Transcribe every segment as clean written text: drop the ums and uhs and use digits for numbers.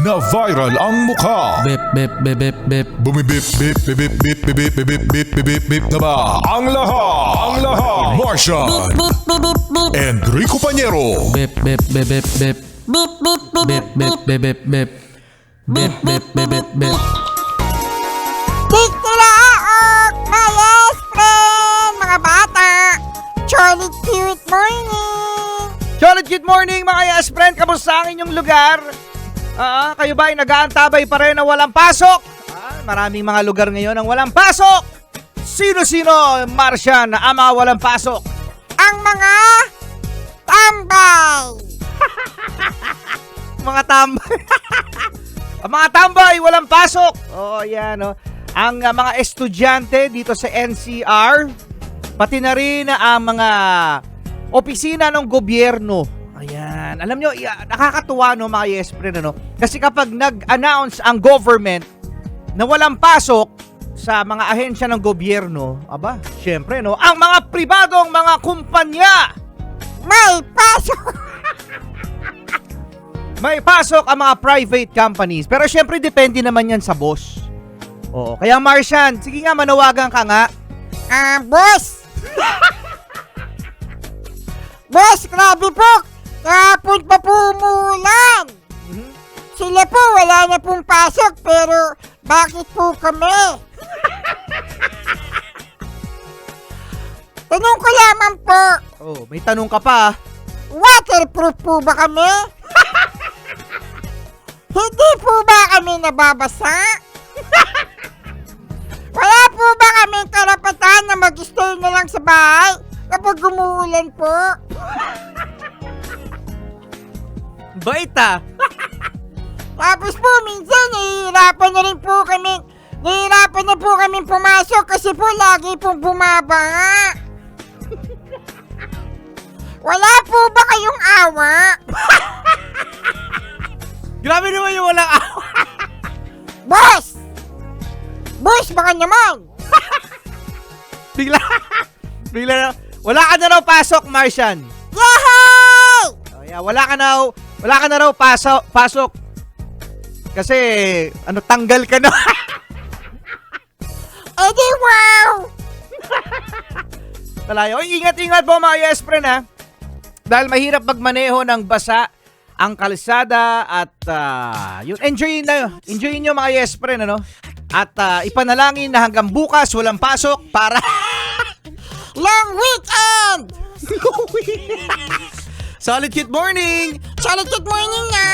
na viral ang mukha. Bep, bep, bep, bep, bep. Bumibip, bip, bip, bip, bip, bip, bip, bip, bip, bip, bip na ba? Ang lahat! Martian! Enrico Pañero! Bep, bep, bep, bep, bep. Bep, bep, bep, bep, bep, bep. Bep, bep, bep, bep, bep. Tiktilaok, my yes friend, mga bata. Solid cute morning. Solid good morning mga yes friend, kamusta ang inyong lugar? Kayo ba ay nag-aantabay pa rin na walang pasok? Maraming mga lugar ngayon ang walang pasok. Sino-sino, Martian, ang mga walang pasok? Ang mga tambay. Mga tambay. Ang mga tambay, walang pasok. Oo, yan. Oh. Ang mga estudyante dito sa NCR, pati na rin ang mga opisina ng gobyerno. Ayan. Alam nyo, nakakatuwa no mga yes friend, ano? Kasi kapag nag-announce ang government na walang pasok sa mga ahensya ng gobyerno, aba, syempre no, ang mga pribadong mga kumpanya, May pasok. may pasok ang mga private companies. Pero syempre, depende naman yan sa boss. Oo. Kaya Martian, sige nga, manawagan ka nga. Boss. Boss, grabe po. Kahapon pa po umulan. Sila po, wala na pong pasok, pero bakit po kami? Tanong ko lamang po, Oh, may tanong ka pa. waterproof po ba kami? Hindi po ba kami nababasa? Wala po ba kaming karapatan na mag-stay na lang sa bahay kapag umuulan po? Bait ah. Tapos po, minsan, nahihirapan na po kami pumasok kasi po lagi pong bumaba. Wala po ba kayong awa? Grabe naman yung walang awa. Boss! Boss, baka naman! Bigla na. Wala ka na raw pasok, Martian. Yay! Oh, yeah, wala ka na raw pasok. Kasi, tanggal ka na. Edi wow! Talayo. Ingat-ingat po mga yes friend ha. Dahil mahirap magmaneho ng basa ang kalsada at yun, enjoyin nyo mga yes friend, ano? At ipanalangin na hanggang bukas walang pasok para Long weekend! Solid Cute Morning! Solid good morning na!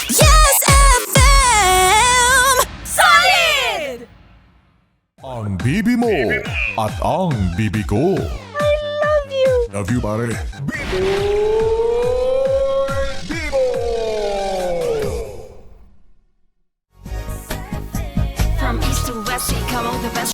Yes FM! Solid! Ang bibi mo at ang bibi ko. I love you. Love you, pare. Bibo!